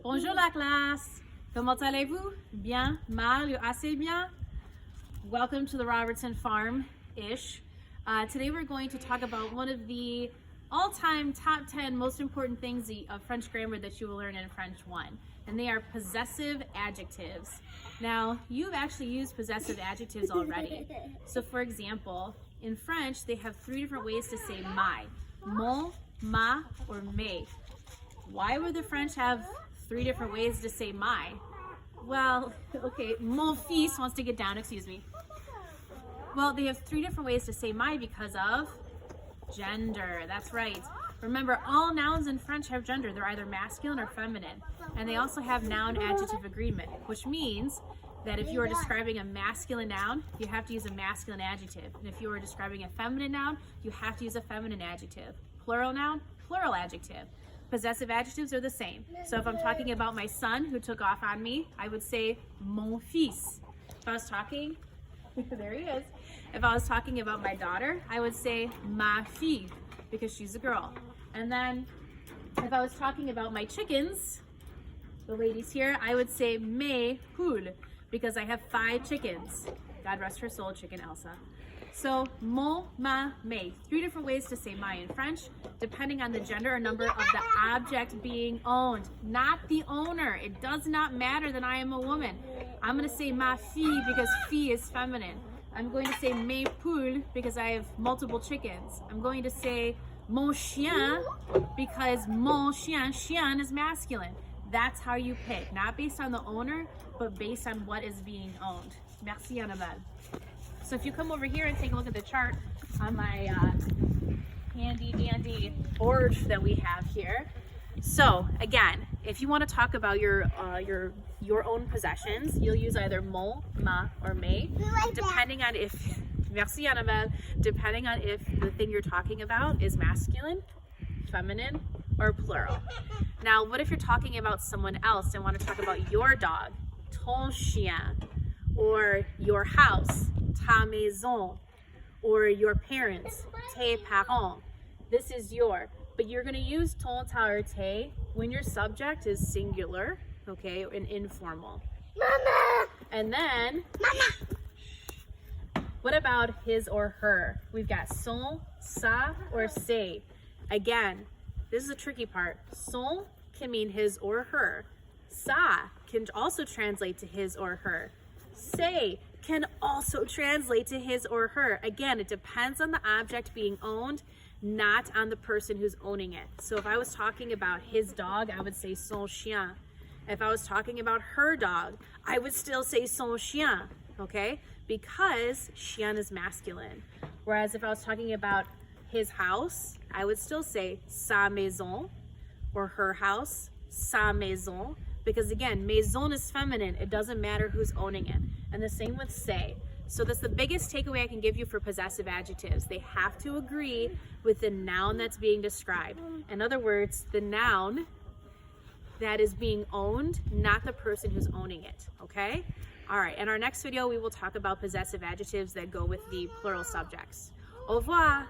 Bonjour la classe. Comment allez-vous? Bien, mal, ou assez bien? Welcome to the Robertson Farm-ish. Today we're going to talk about one of the all-time top 10 most important things of French grammar that you will learn in French 1. And they are possessive adjectives. Now, you've actually used possessive adjectives already. So for example, in French, they have 3 different ways to say my. Mon, ma, or mes. Why would the French have 3 different ways to say my? Well, okay, mon fils wants to get down, excuse me. Well, they have 3 different ways to say my because of gender. That's right. Remember, all nouns in French have gender. They're either masculine or feminine. And they also have noun-adjective agreement, which means that if you are describing a masculine noun, you have to use a masculine adjective. And if you are describing a feminine noun, you have to use a feminine adjective. Plural noun, plural adjective. Possessive adjectives are the same. So if I'm talking about my son who took off on me, I would say mon fils. If I was talking, there he is. If I was talking about my daughter, I would say ma fille, because she's a girl. And then if I was talking about my chickens, the ladies here, I would say mes poules, because I have 5 chickens. God rest her soul, chicken Elsa. So, mon, ma, mes. 3 different ways to say my in French, depending on the gender or number of the object being owned, not the owner. It does not matter that I am a woman. I'm going to say ma fille because fille is feminine. I'm going to say mes poules because I have multiple chickens. I'm going to say mon chien because mon chien, chien is masculine. That's how you pick, not based on the owner, but based on what is being owned. Merci, Annabelle. So if you come over here and take a look at the chart on my handy dandy board that we have here. So again, if you want to talk about your own possessions, you'll use either mon, ma, or mes, depending on if, merci Annabelle, depending on if the thing you're talking about is masculine, feminine, or plural. Now, what if you're talking about someone else and want to talk about your dog, ton chien, or your house, ta maison, or your parents, tes parents. This is your, but you're going to use ton, ta, or tes when your subject is singular, okay, and informal. Mama! And then, Mama! What about his or her? We've got son, sa, or ses. Again, this is a tricky part. Son can mean his or her. Sa can also translate to his or her. Say can also translate to his or her. Again, it depends on the object being owned, not on the person who's owning it. So if I was talking about his dog, I would say son chien. If I was talking about her dog, I would still say son chien, okay? Because chien is masculine. Whereas if I was talking about his house, I would still say sa maison, or her house, sa maison. Because again, maison is feminine. It doesn't matter who's owning it. And the same with say. So that's the biggest takeaway I can give you for possessive adjectives. They have to agree with the noun that's being described. In other words, the noun that is being owned, not the person who's owning it, okay? All right, in our next video, we will talk about possessive adjectives that go with the plural subjects. Au revoir.